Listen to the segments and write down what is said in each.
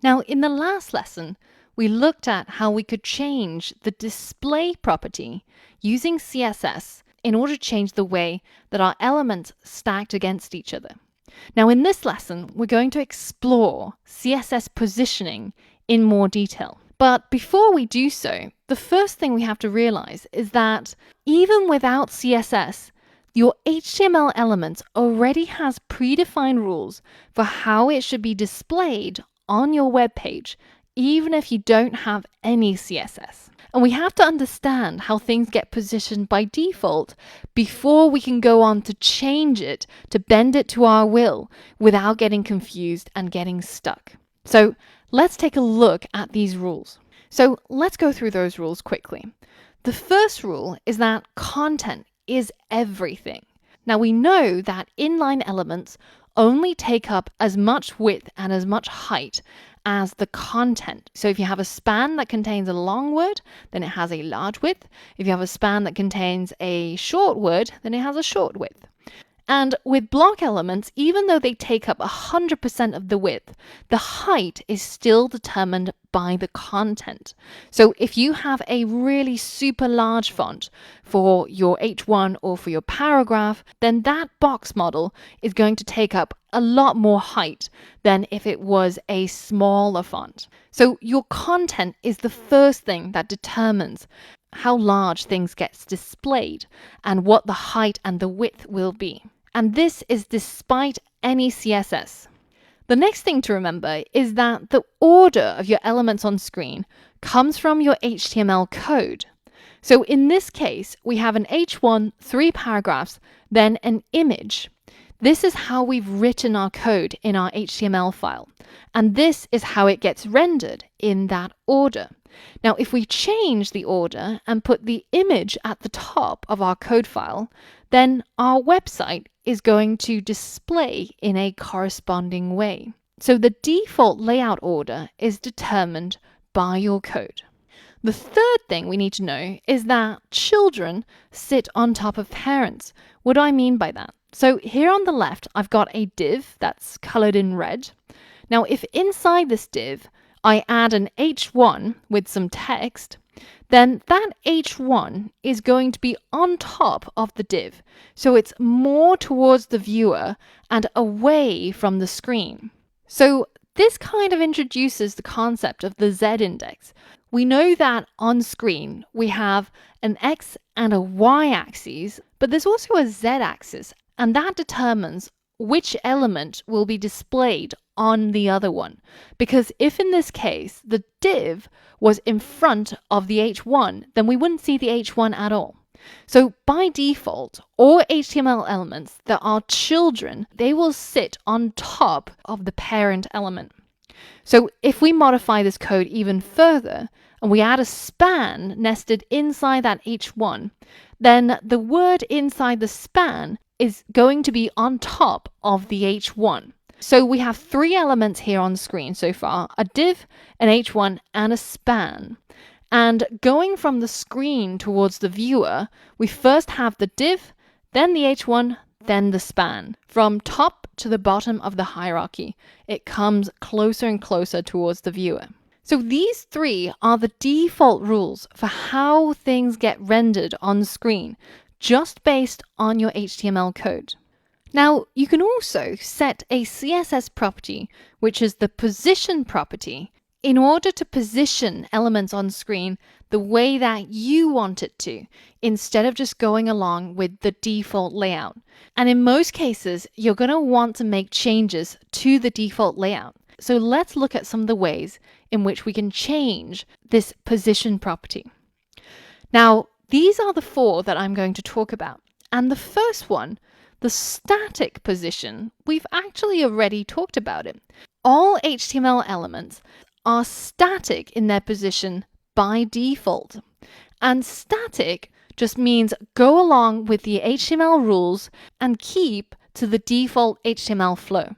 Now, in the last lesson, we looked at how we could change the display property using CSS in order to change the way that our elements stacked against each other. Now, in this lesson, we're going to explore CSS positioning in more detail. But before we do so, the first thing we have to realize is that even without CSS, your HTML element already has predefined rules for how it should be displayed on your web page, even if you don't have any CSS. And we have to understand how things get positioned by default before we can go on to change it, to bend it to our will without getting confused and getting stuck. So let's take a look at these rules. So let's go through those rules quickly. The first rule is that content is everything. Now we know that inline elements only take up as much width and as much height as the content. So if you have a span that contains a long word, then it has a large width. If you have a span that contains a short word, then it has a short width. And with block elements, even though they take up 100% of the width, the height is still determined by the content. So if you have a really super large font for your H1 or for your paragraph, then that box model is going to take up a lot more height than if it was a smaller font. So your content is the first thing that determines how large things get displayed and what the height and the width will be. And this is despite any CSS. The next thing to remember is that the order of your elements on screen comes from your HTML code. So in this case, we have an H1, 3 paragraphs, then an image. This is how we've written our code in our HTML file. And this is how it gets rendered in that order. Now, if we change the order and put the image at the top of our code file, then our website is going to display in a corresponding way. So the default layout order is determined by your code. The third thing we need to know is that children sit on top of parents. What do I mean by that? So here on the left, I've got a div that's colored in red. Now, if inside this div, I add an H1 with some text, then that H1 is going to be on top of the div. So it's more towards the viewer and away from the screen. So this kind of introduces the concept of the Z index. We know that on screen we have an X and a Y axis, but there's also a Z axis, and that determines which element will be displayed on the other one. Because if in this case the div was in front of the H1, then we wouldn't see the H1 at all. So by default, all HTML elements that are children, they will sit on top of the parent element. So if we modify this code even further and we add a span nested inside that H1, then the word inside the span is going to be on top of the H1. So we have 3 elements here on screen so far, a div, an H1, and a span. And going from the screen towards the viewer, we first have the div, then the H1, then the span. From top to the bottom of the hierarchy, it comes closer and closer towards the viewer. So these 3 are the default rules for how things get rendered on screen, just based on your HTML code. Now, you can also set a CSS property, which is the position property, in order to position elements on screen the way that you want it to, instead of just going along with the default layout. And in most cases, you're going to want to make changes to the default layout. So let's look at some of the ways in which we can change this position property. Now, these are the 4 that I'm going to talk about. And the first one, the static position, we've actually already talked about it. All HTML elements are static in their position by default. And static just means go along with the HTML rules and keep to the default HTML flow.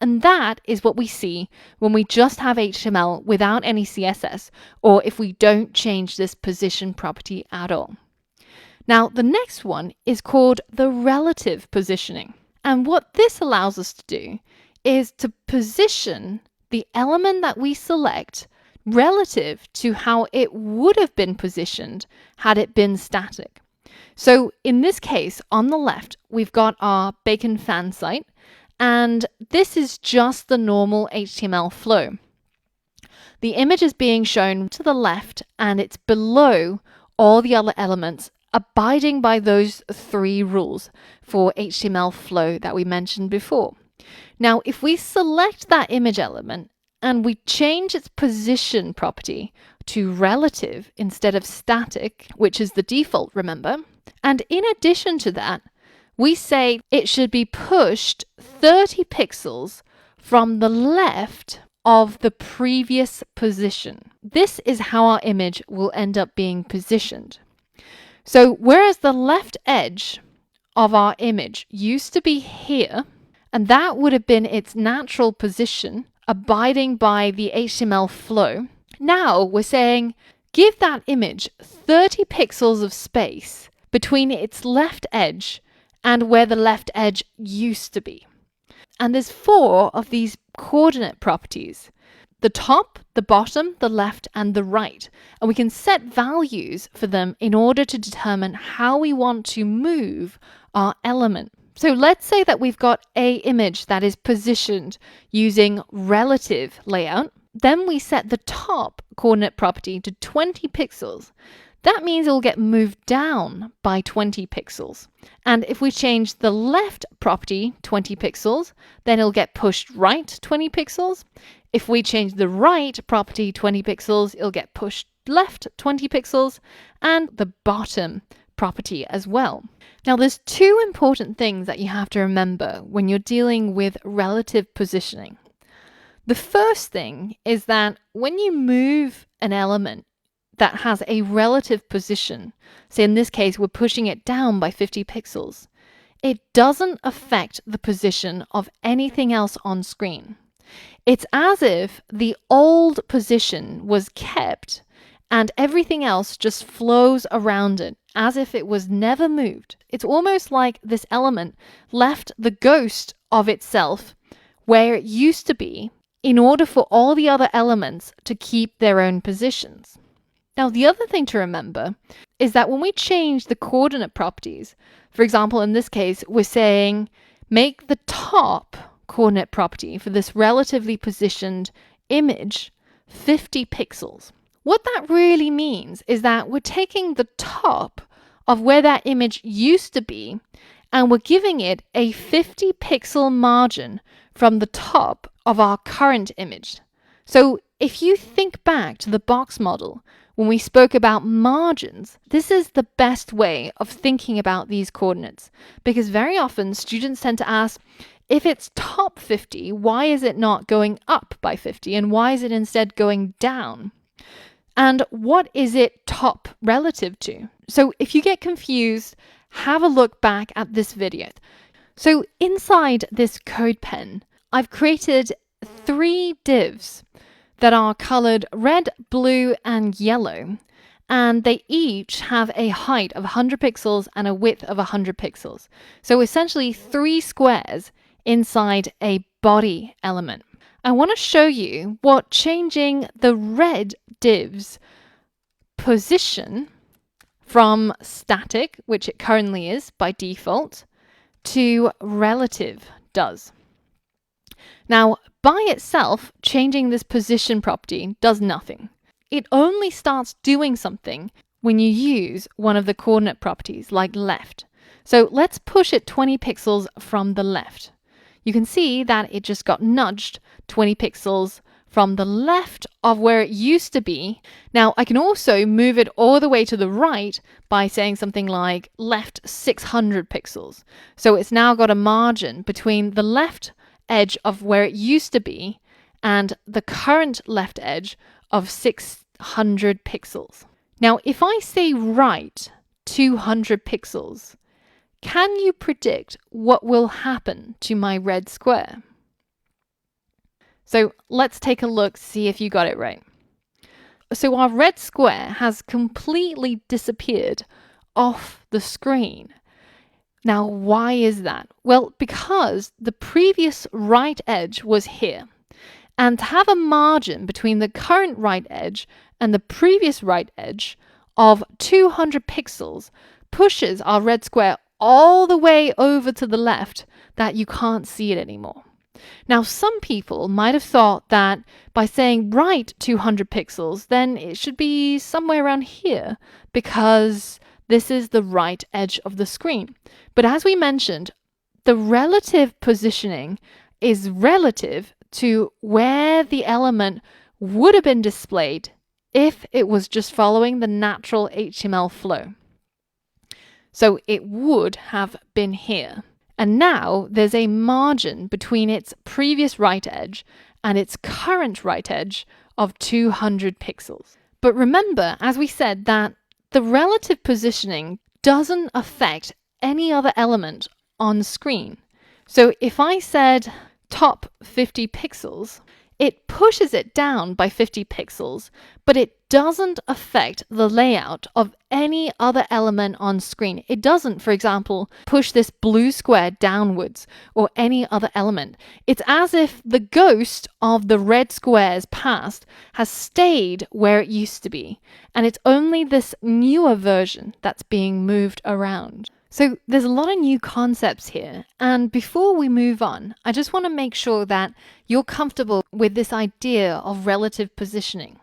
And that is what we see when we just have HTML without any CSS, or if we don't change this position property at all. Now, the next one is called the relative positioning. And what this allows us to do is to position the element that we select relative to how it would have been positioned had it been static. So in this case, on the left, we've got our bacon fan site, and this is just the normal HTML flow. The image is being shown to the left, and it's below all the other elements, abiding by those 3 rules for HTML flow that we mentioned before. Now, if we select that image element and we change its position property to relative instead of static, which is the default, remember, and in addition to that, we say it should be pushed 30 pixels from the left of the previous position. This is how our image will end up being positioned. So whereas the left edge of our image used to be here, and that would have been its natural position, abiding by the HTML flow, now we're saying give that image 30 pixels of space between its left edge and where the left edge used to be. And there's 4 of these coordinate properties: the top, the bottom, the left, and the right. And we can set values for them in order to determine how we want to move our element. So let's say that we've got a image that is positioned using relative layout. Then we set the top coordinate property to 20 pixels. That means it will get moved down by 20 pixels. And if we change the left property 20 pixels, then it'll get pushed right 20 pixels. If we change the right property 20 pixels, it'll get pushed left 20 pixels, and the bottom property as well. Now, there's 2 important things that you have to remember when you're dealing with relative positioning. The first thing is that when you move an element that has a relative position, say in this case we're pushing it down by 50 pixels, it doesn't affect the position of anything else on screen. It's as if the old position was kept and everything else just flows around it as if it was never moved. It's almost like this element left the ghost of itself where it used to be in order for all the other elements to keep their own positions. Now, the other thing to remember is that when we change the coordinate properties, for example, in this case, we're saying make the top coordinate property for this relatively positioned image 50 pixels. What that really means is that we're taking the top of where that image used to be and we're giving it a 50 pixel margin from the top of our current image. So if you think back to the box model, when we spoke about margins, this is the best way of thinking about these coordinates, because very often students tend to ask, if it's top 50, why is it not going up by 50? And why is it instead going down? And what is it top relative to? So if you get confused, have a look back at this video. So inside this code pen, I've created 3 divs that are colored red, blue, and yellow. And they each have a height of 100 pixels and a width of 100 pixels. So essentially 3 squares inside a body element. I want to show you what changing the red div's position from static, which it currently is by default, to relative does. Now, by itself, changing this position property does nothing. It only starts doing something when you use one of the coordinate properties, like left. So let's push it 20 pixels from the left. You can see that it just got nudged 20 pixels from the left of where it used to be. Now, I can also move it all the way to the right by saying something like left 600 pixels. So it's now got a margin between the left edge of where it used to be and the current left edge of 600 pixels. Now, if I say right 200 pixels, can you predict what will happen to my red square? So let's take a look, see if you got it right. So our red square has completely disappeared off the screen. Now, why is that? Well, because the previous right edge was here. And to have a margin between the current right edge and the previous right edge of 200 pixels pushes our red square all the way over to the left that you can't see it anymore. Now, some people might have thought that by saying right 200 pixels, then it should be somewhere around here because this is the right edge of the screen. But as we mentioned, the relative positioning is relative to where the element would have been displayed if it was just following the natural HTML flow. So it would have been here. And now there's a margin between its previous right edge and its current right edge of 200 pixels. But remember, as we said, that the relative positioning doesn't affect any other element on screen. So if I said top 50 pixels, it pushes it down by 50 pixels, but it doesn't affect the layout of any other element on screen. It doesn't, for example, push this blue square downwards or any other element. It's as if the ghost of the red square's past has stayed where it used to be, and it's only this newer version that's being moved around. So there's a lot of new concepts here, and before we move on, I just want to make sure that you're comfortable with this idea of relative positioning.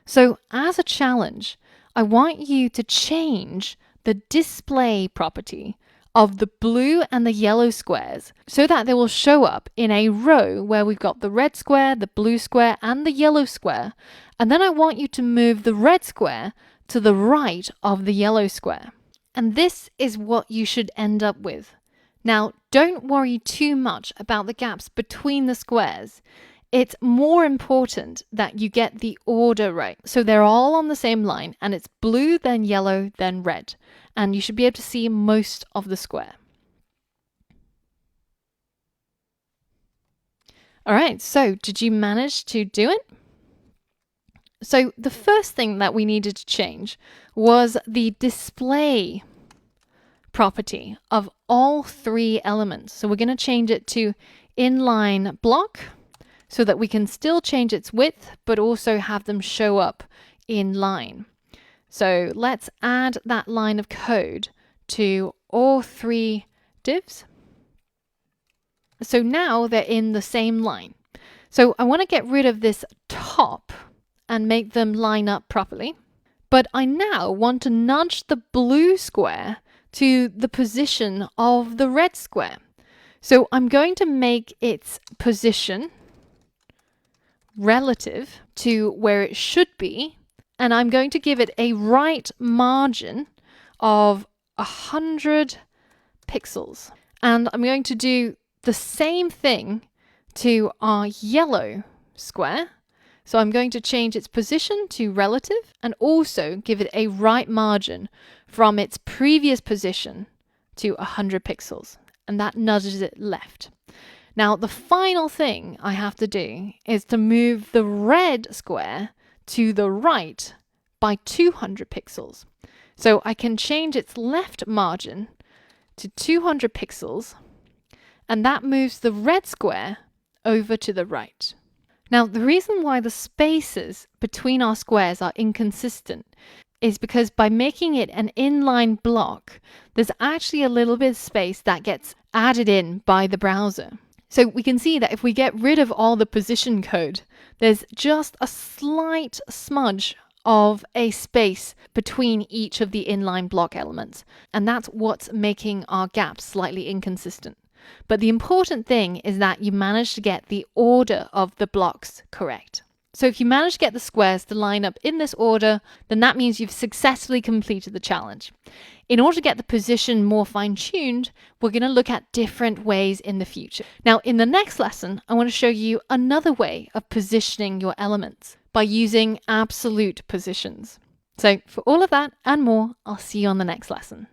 So as a challenge, I want you to change the display property of the blue and the yellow squares so that they will show up in a row where we've got the red square, the blue square, and the yellow square. And then I want you to move the red square to the right of the yellow square. And this is what you should end up with. Now, don't worry too much about the gaps between the squares. It's more important that you get the order right. So they're all on the same line, and it's blue, then yellow, then red. And you should be able to see most of the square. All right, so did you manage to do it? So the first thing that we needed to change was the display property of all three elements. So we're going to change it to inline block so that we can still change its width, but also have them show up in line. So let's add that line of code to all three divs. So now they're in the same line. So I want to get rid of this top and make them line up properly. But I now want to nudge the blue square to the position of the red square. So I'm going to make its position relative to where it should be, and I'm going to give it a right margin of 100 pixels. And I'm going to do the same thing to our yellow square. So I'm going to change its position to relative and also give it a right margin from its previous position to 100 pixels. And that nudges it left. Now, the final thing I have to do is to move the red square to the right by 200 pixels. So I can change its left margin to 200 pixels, and that moves the red square over to the right. Now, the reason why the spaces between our squares are inconsistent is because by making it an inline block, there's actually a little bit of space that gets added in by the browser. So we can see that if we get rid of all the position code, there's just a slight smudge of a space between each of the inline block elements. And that's what's making our gaps slightly inconsistent. But the important thing is that you manage to get the order of the blocks correct. So if you manage to get the squares to line up in this order, then that means you've successfully completed the challenge. In order to get the position more fine-tuned, we're going to look at different ways in the future. Now, in the next lesson, I want to show you another way of positioning your elements by using absolute positions. So for all of that and more, I'll see you on the next lesson.